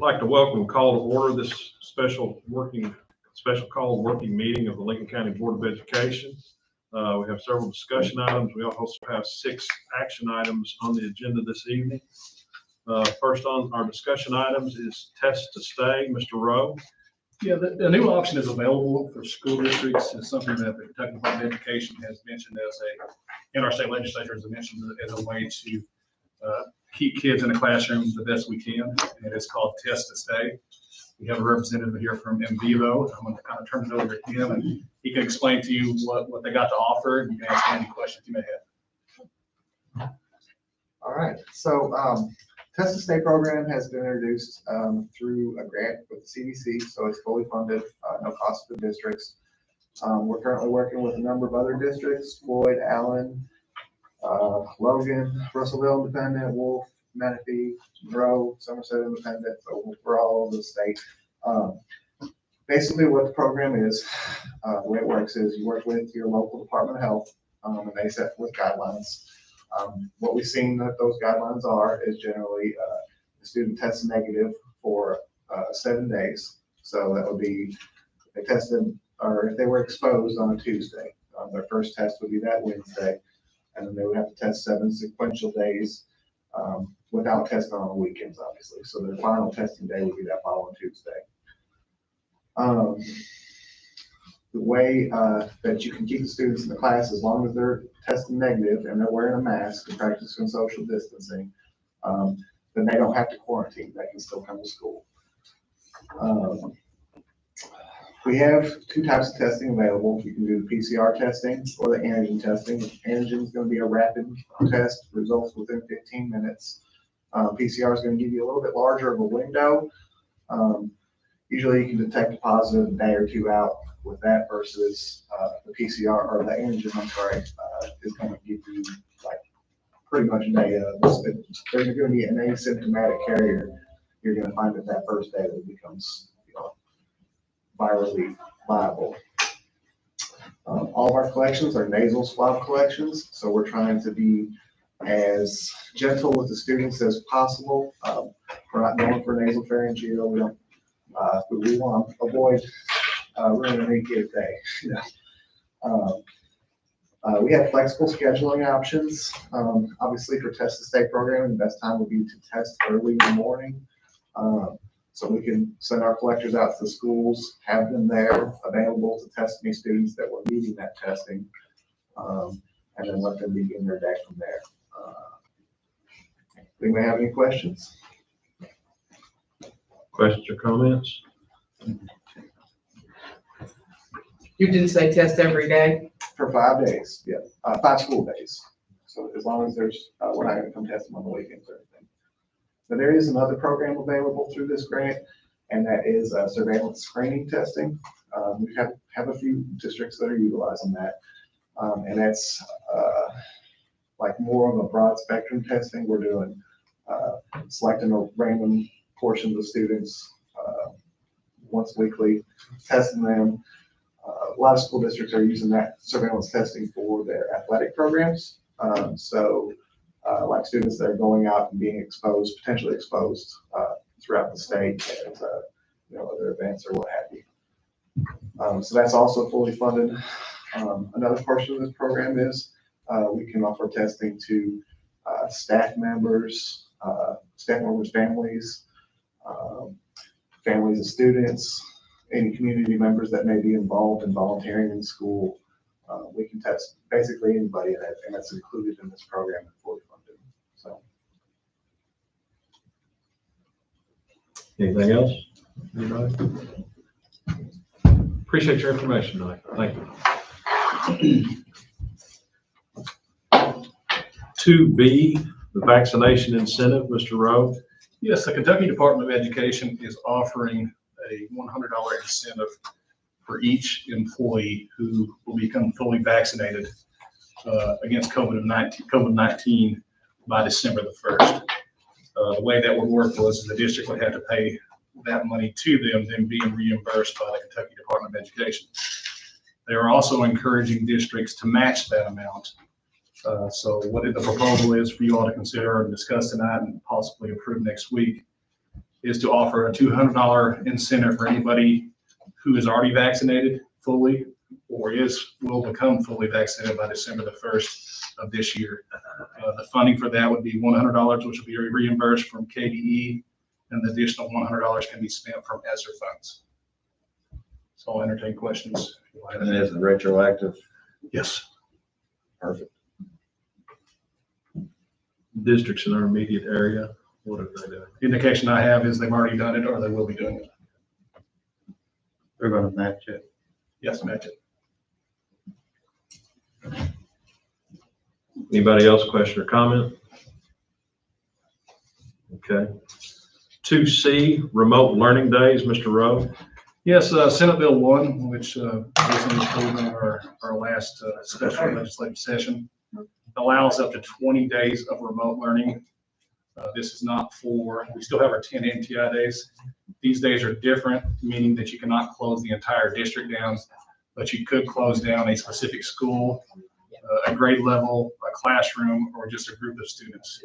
like to welcome call to order this special call working meeting of the Lincoln County Board of Education. We have several discussion items. We also have 6 action items on the agenda this evening. First on our discussion items is test to stay. Mr. Rowe. Yeah, the new option is available for school districts. It's something that the Kentucky Department of Education has mentioned in our state legislature as a way to keep kids in the classroom the best we can, and it's called Test to Stay. We have a representative here from Vivo. I'm going to kind of turn it over to him, and he can explain to you what they got to offer, and you can ask any questions you may have. All right, so Test to Stay program has been introduced through a grant with the CDC, so it's fully funded, no cost to the districts. We're currently working with a number of other districts: Floyd, Allen, Logan, Russellville Independent, Wolf, Menifee, Monroe, Somerset Independent. So we're all over the state. Basically, what the program is, the way it works is you work with your local Department of Health, and they set forth guidelines. What we've seen that those guidelines are is generally the student tests negative for 7 days. So that would be if they tested or if they were exposed on a Tuesday. Their first test would be that Wednesday, and then they would have to test 7 sequential days without testing on the weekends, obviously. So their final testing day would be that following Tuesday. The way that you can keep the students in the class, as long as they're testing negative and they're wearing a mask and practicing social distancing, then they don't have to quarantine. They can still come to school. We have 2 types of testing available. You can do the PCR testing or the antigen testing. Antigen is going to be a rapid test, results within 15 minutes. PCR is going to give you a little bit larger of a window. Usually you can detect a positive a day or 2 out with that versus the PCR or the antigen, is going to give you like pretty much a day of. There's going to be an asymptomatic carrier. You're going to find that first day that it becomes virally viable. All of our collections are nasal swab collections, so we're trying to be as gentle with the students as possible. We're not going for nasal pharyngeal. We want to avoid ruining any kid's day. We have flexible scheduling options. Obviously, for Test to Stay programming, the best time would be to test early in the morning. So we can send our collectors out to the schools, have them there available to test any students that were needing that testing, and then let them begin their day from there. Anybody have any questions? Questions or comments? You didn't say test every day? For 5 days, yeah, 5 school days. So as long as there's, we're not going to come test them on the weekends or anything. But there is another program available through this grant, and that is surveillance screening testing. We have a few districts that are utilizing that, and that's like more of a broad spectrum testing. We're doing selecting a random portion of the students once weekly, testing them. A lot of school districts are using that surveillance testing for their athletic programs. Like students that are going out and being exposed, potentially exposed throughout the state at other events or what have you. So that's also fully funded. Another portion of this program is we can offer testing to staff members, families, families of students, any community members that may be involved in volunteering in school. We can test basically anybody, and that's included in this program and fully funded. So, anything else? Anybody? Appreciate your information tonight. Thank you. 2B, the vaccination incentive, Mr. Rowe. Yes, the Kentucky Department of Education is offering a $100 incentive for each employee who will become fully vaccinated against COVID-19 by December the 1st. The way that would work was the district would have to pay that money to them, then being reimbursed by the Kentucky Department of Education. They are also encouraging districts to match that amount. So what the proposal is for you all to consider and discuss tonight and possibly approve next week is to offer a $200 incentive for anybody who is already vaccinated fully or will become fully vaccinated by December the 1st of this year. The funding for that would be $100, which will be reimbursed from KDE, and the additional $100 can be spent from ESSER funds. So I'll entertain questions. And is it retroactive? Yes. Perfect. Districts in our immediate area, what are they doing? The indication I have is they've already done it or they will be doing it. They're gonna match it. Yes, match it. Anybody else, question or comment? Okay. 2C, remote learning days, Mr. Rowe. Yes, Senate Bill 1, which recently approved in our last special legislative session, allows up to 20 days of remote learning. This is not we still have our 10 MTI days. These days are different, meaning that you cannot close the entire district down, but you could close down a specific school, a grade level, a classroom, or just a group of students.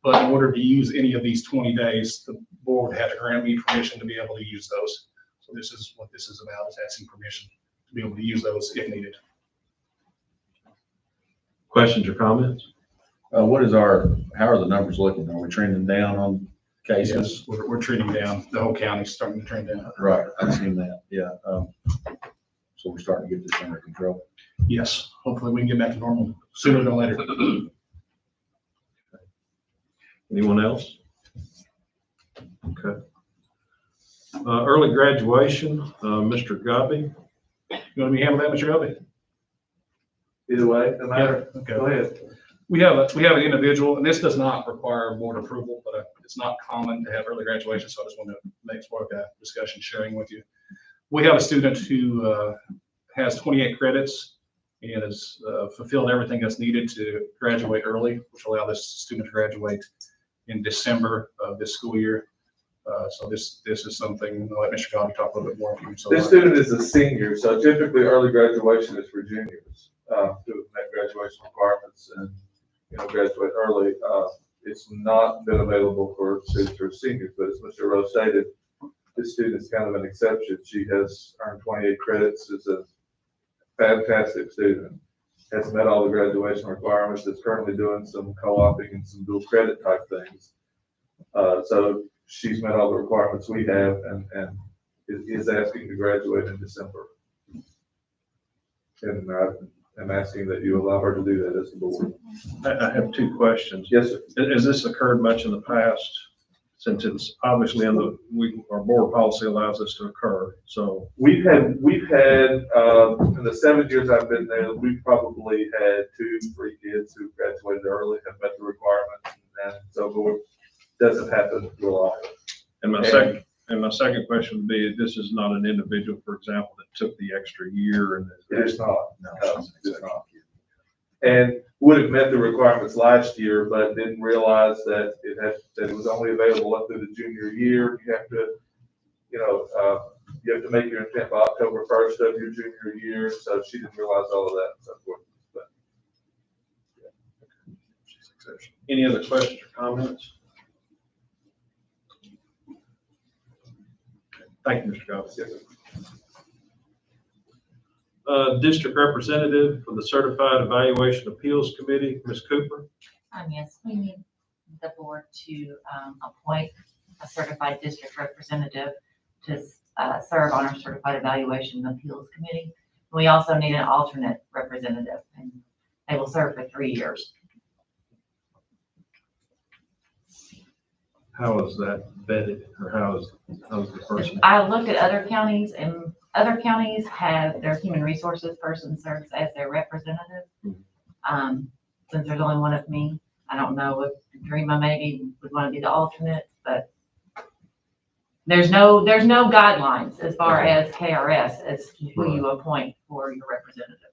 But in order to use any of these 20 days, the board had to grant me permission to be able to use those. So this is what this is about, is asking permission to be able to use those if needed. Questions or comments? How are the numbers looking? Are we trending down on cases? Yes, we're trending down. The whole county's starting to trend down. Right, I've seen that, yeah. So we're starting to get this under control. Yes, hopefully we can get back to normal sooner than later. Anyone else? Okay. Early graduation, Mr. Gobby. You want me to handle that, Mr. Elby? Either way, no matter. Okay. Go ahead. We have an individual, and this does not require board approval, but it's not common to have early graduation, so I just want to make sort of a discussion sharing with you. We have a student who has 28 credits and has fulfilled everything that's needed to graduate early, which will allow this student to graduate in December of this school year. So this is something, I'll let Mr. Gotti talk a little bit more. This student is a senior, so typically early graduation is for juniors, who met graduation requirements and, graduate early. It's not been available for students who are seniors, but as Mr. Rowe stated, this student is kind of an exception. She has earned 28 credits, is a fantastic student, has met all the graduation requirements, is currently doing some co-oping and some dual credit type things. So she's met all the requirements we have and is asking to graduate in December. And I'm asking that you allow her to do that as the board. I have two questions. Yes, sir. Has this occurred much in the past? Since it's obviously our board policy allows this to occur, so. We've had, in the 7 years I've been there, we've probably had 2-3 kids who graduated early, have met the requirements, and so forth. Doesn't happen real often. And my second question would be, this is not an individual, for example, that took the extra year and. It is not. No, It's not. And would have met the requirements last year, but didn't realize that it was only available up through the junior year. You have to, you have to make your intent by October 1st of your junior year. So she didn't realize all of that and so forth. But, yeah. Any other questions or comments? Thank you, Mr. Goff. Yes, sir. District representative for the Certified Evaluation Appeals Committee, Ms. Cooper. Yes, we need the board to appoint a certified district representative to serve on our Certified Evaluation Appeals Committee. We also need an alternate representative, and they will serve for 3 years. How is that vetted, or how is the person? I looked at other counties, and other counties have their human resources person serves as their representative. Since there's only one of me, I don't know if Dreama maybe would want to be the alternate, but there's no guidelines as far as KRS as to who you appoint for your representative.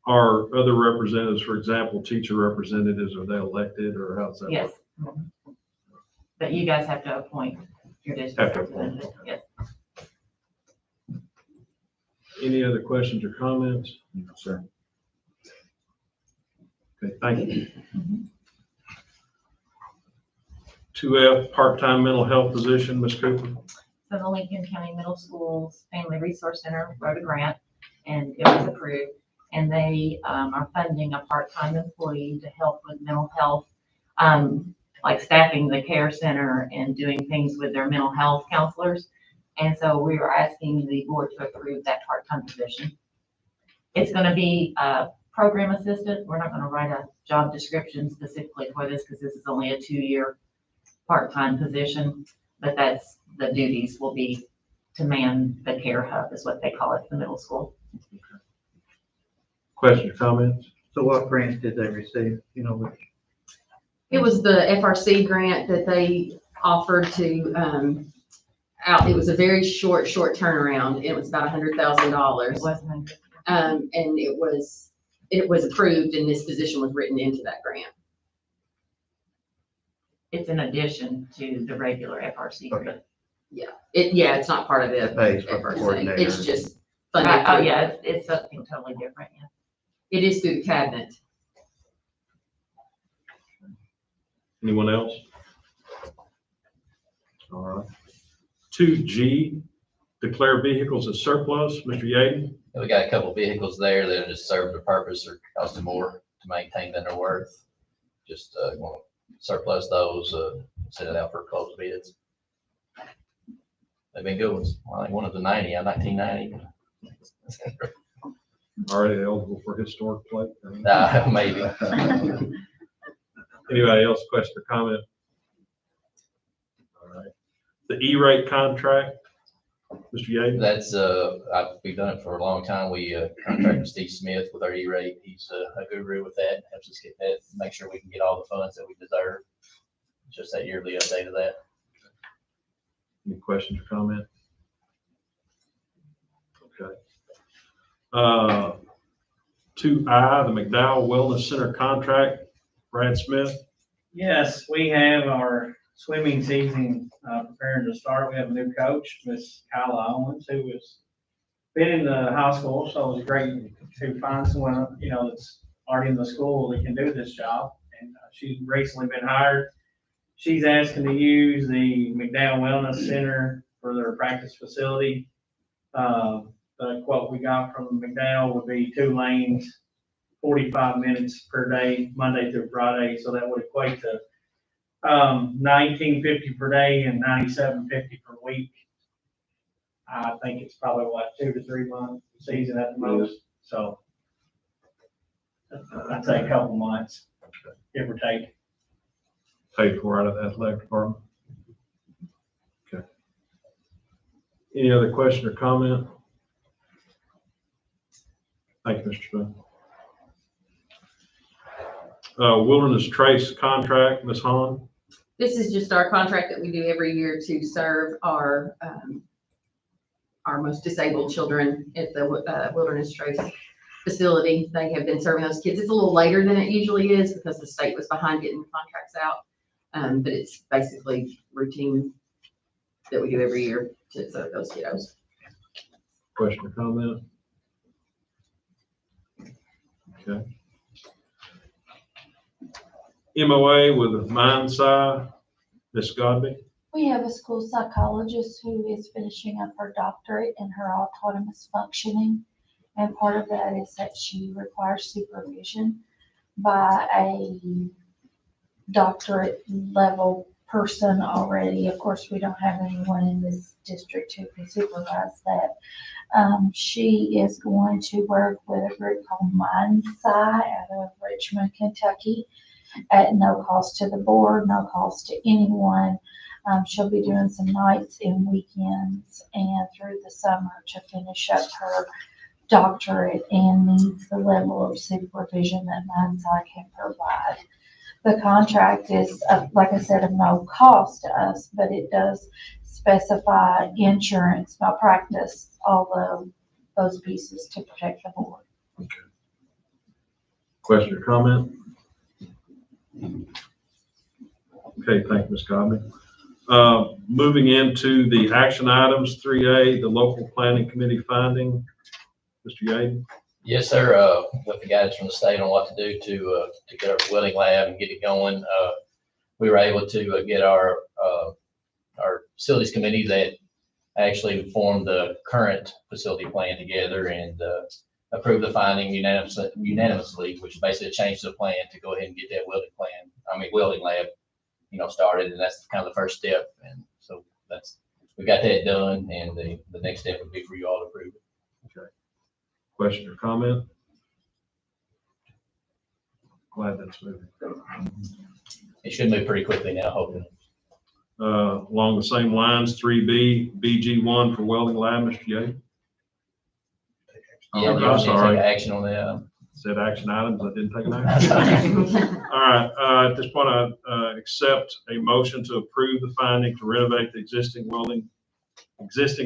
Are other representatives, for example, teacher representatives, are they elected, or how's that? Yes. work? But you guys have to appoint your district representative. Yes. Any other questions or comments? No, sir. Okay, thank you. 2F, part-time mental health position, Ms. Cooper. So the Lincoln County Middle Schools Family Resource Center wrote a grant and it was approved. And they are funding a part-time employee to help with mental health, like staffing the care center and doing things with their mental health counselors. And so we were asking the board to approve that part-time position. It's going to be a program assistant. We're not going to write a job description specifically for this because this is only a 2-year part-time position, but that's the duties will be to man the care hub is what they call it, the middle school. Questions or comments? So what grant did they receive? You know, which? It was the FRC grant that they offered to, it was a very short turnaround. It was about $100,000. It wasn't, And it was approved and this position was written into that grant. it's in addition to the regular FRC grant. Okay. It's not part of the Pays for FRC. coordinator. It's just funded. Oh, through- yeah, it's something totally different, yeah. It is through the cabinet. Anyone else? All right. 2G, declare vehicles as surplus, Mr. Yaden. We got a couple vehicles there that just serve the purpose or cost them more to maintain than they're worth. Just want to surplus those, send it out for closed bids. They've been good ones. I think one of the 1990. Already eligible for historic plate. Maybe. Anybody else, question or comment? All right. The E-rate contract, Mr. Yaden. That's, we've done it for a long time. We contracted Steve Smith with our E-rate. He's a guru with that. Helps us get that, make sure we can get all the funds that we deserve. Just that yearly update of that. Any questions or comment? Okay. 2I, the Mcdowell Wellness Center contract, Brad Smith. Yes, we have our swimming season preparing to start. We have a new coach, Miss Kyla Owens, who has been in the high school, so it was great to find someone, that's already in the school that can do this job. And she's recently been hired. She's asking to use the Mcdowell Wellness Center for their practice facility. The quote we got from Mcdowell would be 2 lanes, 45 minutes per day, Monday through Friday. So that would equate to $19.50 per day and $97.50 per week. I think it's probably 2 to 3 month season at the most. So I'd say a couple months, give or take. Paid for out of the athletic department. Okay. Any other question or comment? Thank you, Mr. Smith. Wilderness Trace contract, Ms. Hahn. This is just our contract that we do every year to serve our most disabled children at the Wilderness Trace facility. They have been serving those kids. It's a little later than it usually is because the state was behind getting the contracts out. But it's basically routine that we do every year to serve those kiddos. Question or comment? Okay. MOA with MindSci, Ms. Godby. We have a school psychologist who is finishing up her doctorate in her autonomous functioning. And part of that is that she requires supervision by a doctorate level person already. Of course, we don't have anyone in this district who can supervise that. She is going to work with a group called MindSci out of Richmond, Kentucky, at no cost to the board, no cost to anyone. She'll be doing some nights and weekends and through the summer to finish up her doctorate and needs the level of supervision that MindSci can provide. The contract is, like I said, of no cost to us, but it does specify insurance, malpractice, all of those pieces to protect the board. Okay. Question or comment? Okay, thank you, Ms. Godby. Moving into the action items, 3A, the local planning committee finding. Mr. Yaden. Yes, sir. With the guidance from the state on what to do to get our welding lab and get it going. we were able to get our facilities committee that actually formed the current facility plan together and approved the finding unanimously, which basically changed the plan to go ahead and get that welding lab, started, and that's kind of the first step. And so we got that done, and the next step would be for you all to approve it. Okay. Question or comment? Glad that's moving. It should move pretty quickly now, hopefully. Along the same lines, 3B, BG1 for welding lab, Mr. Ye. Yeah, I'm you want to sorry. take action on that? Said action items, I didn't take an action. All right, at this point, I accept a motion to approve the finding to renovate the existing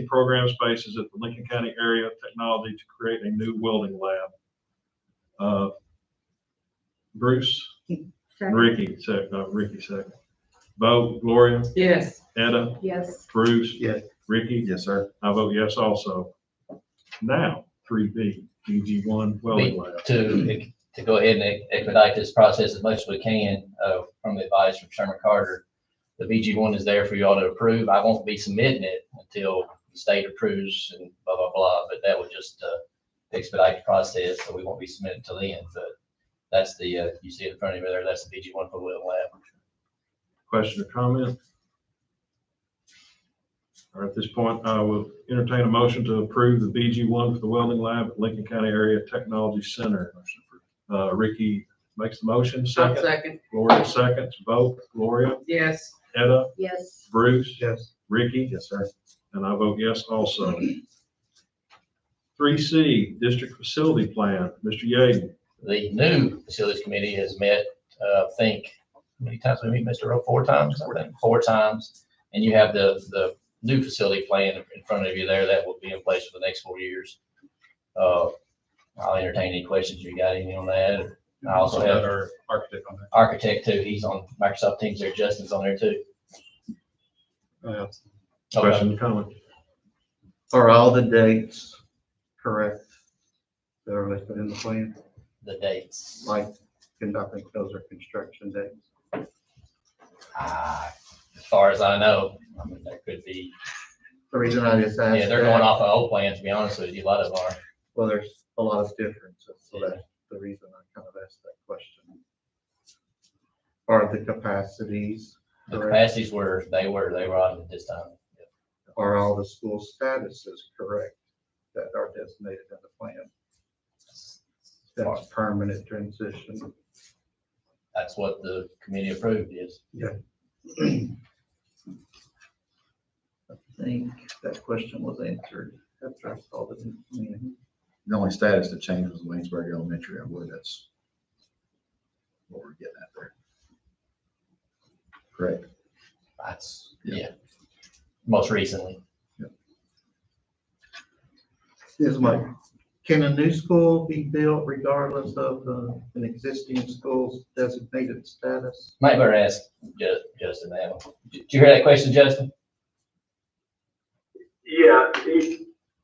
program spaces at the Lincoln County Area Technology to create a new welding lab. Bruce? Second. Ricky second. Vote, Gloria? Yes. Etta? Yes. Bruce? Yes. Ricky? Yes, sir. I vote yes also. Now, 3B, BG1 welding lab. To go ahead and expedite this process as much as we can, from the advice from Sherman Carter, the BG1 is there for you all to approve. I won't be submitting it until the state approves and blah, blah, blah, but that would just expedite the process, so we won't be submitting until then. But that's the, you see it in front of you there, that's the BG1 for the welding lab. Question or comment? All right, at this point, I will entertain a motion to approve the BG1 for the welding lab at Lincoln County Area Technology Center. Ricky makes the motion. Second. Gloria seconds. Vote. Gloria? Yes. Etta? Yes. Bruce? Yes. Ricky? Yes, sir. And I vote yes also. 3C, District Facility Plan. Mr. Yaden. The new facilities committee has met, I think, how many times we meet, Mr. Rowe? 4 times? I think 4 times. And you have the new facility plan in front of you there that will be in place for the next 4 years. I'll entertain any questions you got any on that. I also have our architect on that. architect too. He's on Microsoft Teams there. Justin's on there too. Question or comment? Are all the dates correct that are listed in the plan? The dates. Like, I think those are construction dates. As far as I know, I mean, there could be, The reason I just asked. yeah, they're going off of old plans, to be honest with you. A lot of them are. Well, there's a lot of differences, so that's the reason I kind of asked that question. Are the capacities The correct? capacities they were on at this time. Are all the school statuses correct that are designated in the plan? That's permanent transition. That's what the committee approved is. I think that question was answered after I saw the meeting. The only status that changed was Waynesburg Elementary. I believe that's what we're getting at there. Correct. That's, Yeah. yeah, most recently. Can a new school be built regardless of an existing school's designated status? Might better ask Justin that one. Did you hear that question, Justin? Yeah,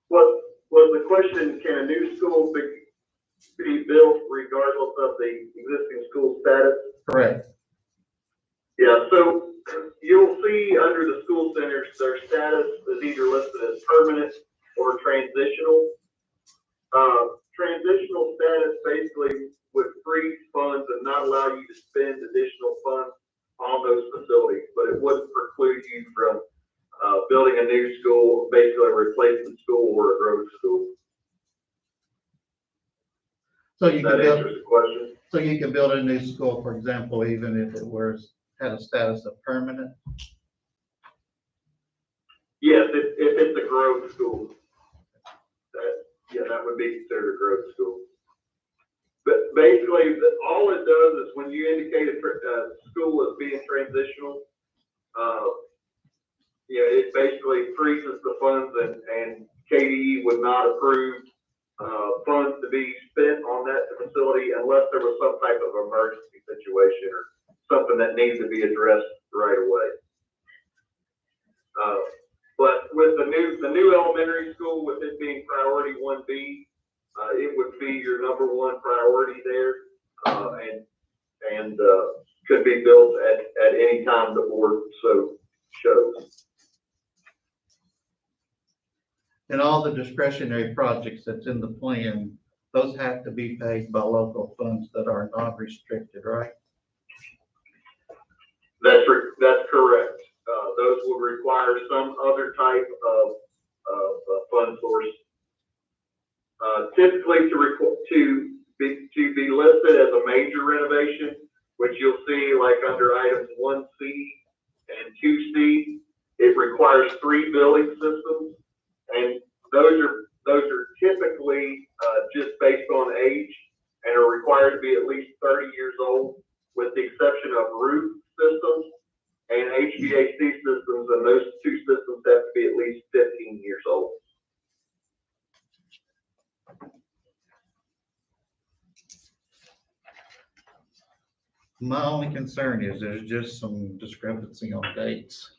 what was the question, can a new school be built regardless of the existing school status? Correct. Yeah, so you'll see under the school centers, their status is either listed as permanent or transitional. Transitional status basically would freeze funds and not allow you to spend additional funds on those facilities, but it wouldn't preclude you from building a new school, basically a replacement school or a growth school. So you That can build, answers the question. so you can build a new school, for example, even if it had a status of permanent? Yes, if it's a growth school, that would be considered a growth school. But basically, all it does is when you indicate a school as being transitional, it basically freezes the funds and KDE would not approve funds to be spent on that facility unless there was some type of emergency situation or something that needs to be addressed right away. But with the new elementary school, with it being priority 1B, it would be your #1 priority there, and could be built at any time the board so shows. And all the discretionary projects that's in the plan, those have to be paid by local funds that are non-restricted, right? That's correct. Those will require some other type of fund source. Typically to be listed as a major renovation, which you'll see like under items 1C and 2C, it requires 3 building systems, and those are typically just based on age and are required to be at least 30 years old, with the exception of roof systems and HVAC systems, and those two systems have to be at least 15 years old. My only concern is there's just some discrepancy on dates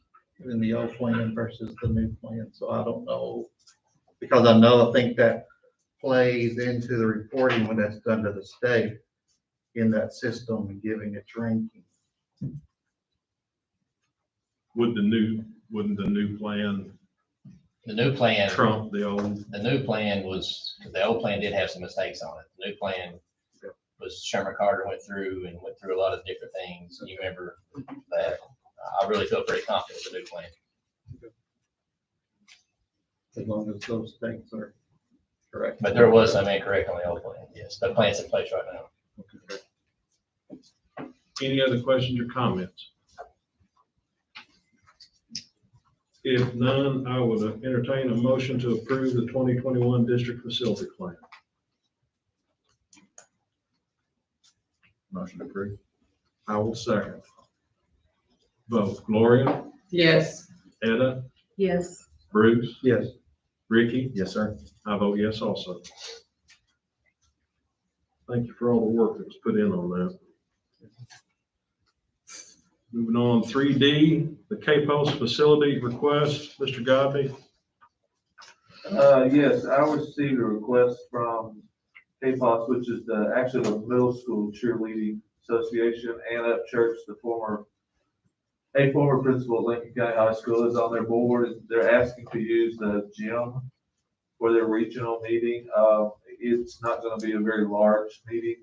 in the old plan versus the new plan, so I don't know. Because I think that plays into the reporting when that's done to the state in that system and giving its ranking. Wouldn't the new plan The new plan, trump the old? the new plan was, the old plan did have some mistakes on it. The new plan was Sherman Carter went through a lot of different things. You remember that. I really feel pretty confident with the new plan. As long as those things are correct. But there was some incorrect on the old plan. Yes, the plan's in place right now. Any other questions or comments? If none, I would entertain a motion to approve the 2021 district facility plan. Motion approved. I will second. Vote. Gloria, Yes. Etta, Yes. Bruce, Yes. Ricky. Yes, sir. I vote yes also. Thank you for all the work that was put in on that. Moving on, 3D, the K-Post facility request, Mr. Godby. Yes, I received a request from KPOS, which is actually the middle school cheerleading association. Anna Church, a former principal at Lincoln County High School, is on their board, and they're asking to use the gym for their regional meeting. It's not going to be a very large meeting.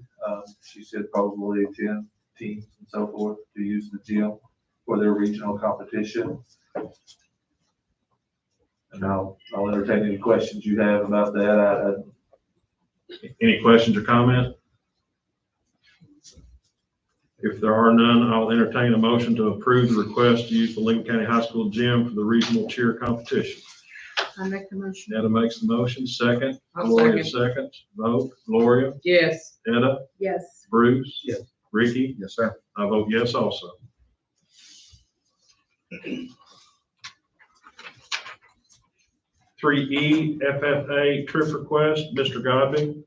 She said probably 10 teams and so forth to use the gym for their regional competition. And I'll entertain any questions you have about that. Any questions or comments? If there are none, I'll entertain a motion to approve the request to use the Lincoln County High School gym for the regional cheer competition. I make the motion. Etta makes the motion, second. I'll Gloria second. seconds. Vote. Gloria, Yes. Etta, Yes. Bruce. Yes. Ricky. Yes, sir. I vote yes also. 3E, FFA Trip Request, Mr. Godby.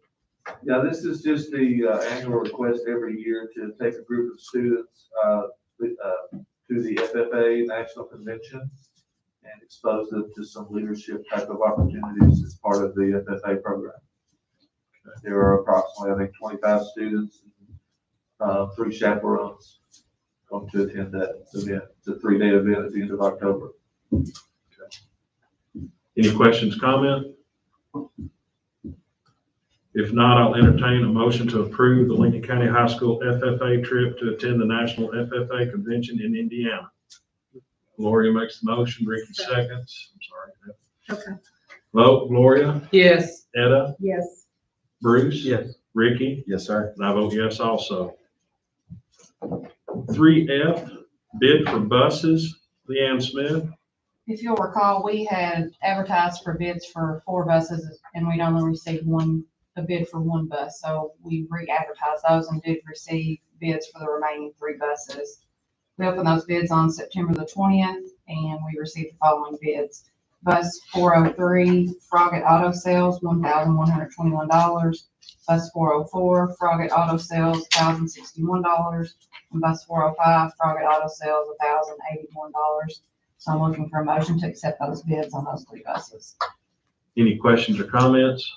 Yeah, this is just the annual request every year to take a group of students to the FFA National Convention and expose them to some leadership type of opportunities as part of the FFA program. There are approximately, I think, 25 students, 3 chaperones going to attend that event. It's a 3-day event at the end of October. Any questions, comment? If not, I'll entertain a motion to approve the Lincoln County High School FFA trip to attend the National FFA Convention in Indiana. Gloria makes the motion, Ricky seconds. I'm sorry. Okay. Vote. Gloria, Yes. Etta, Yes. Bruce. Yes. Ricky, Yes, sir. and I vote yes also. 3F, bid for buses, Leanne Smith. If you'll recall, we had advertised for bids for 4 buses and we'd only received a bid for 1 bus. So we re-advertised those and did receive bids for the remaining 3 buses. We opened those bids on September the 20th and we received the following bids. Bus 403, Froggatt Auto Sales, $1,121. Bus 404, Froggatt Auto Sales, $1,061. And bus 405, Froggatt Auto Sales, $1,081. So I'm looking for a motion to accept those bids on those 3 buses. Any questions or comments?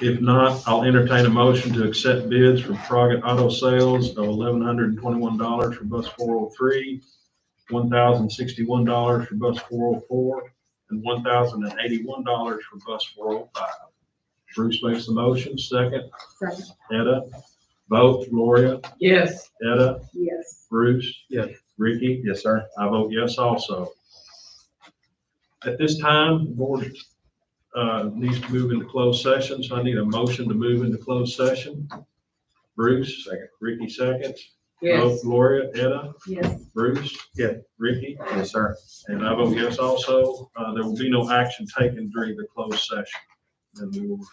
If not, I'll entertain a motion to accept bids from Froggatt Auto Sales of $1,121 for bus 403, $1,061 for bus 404, and $1,081 for bus 405. Bruce makes the motion, second. Second. Etta, vote. Gloria, Yes. Etta, Yes. Bruce. Yes. Ricky. Yes, sir. I vote yes also. At this time, the board needs to move into closed session, so I need a motion to move into closed session. Bruce. Second. Ricky seconds. Vote. Gloria, Etta, Yes. Bruce. Yeah. Ricky. Yes, sir. And I vote yes also. There will be no action taken during the closed session. And we will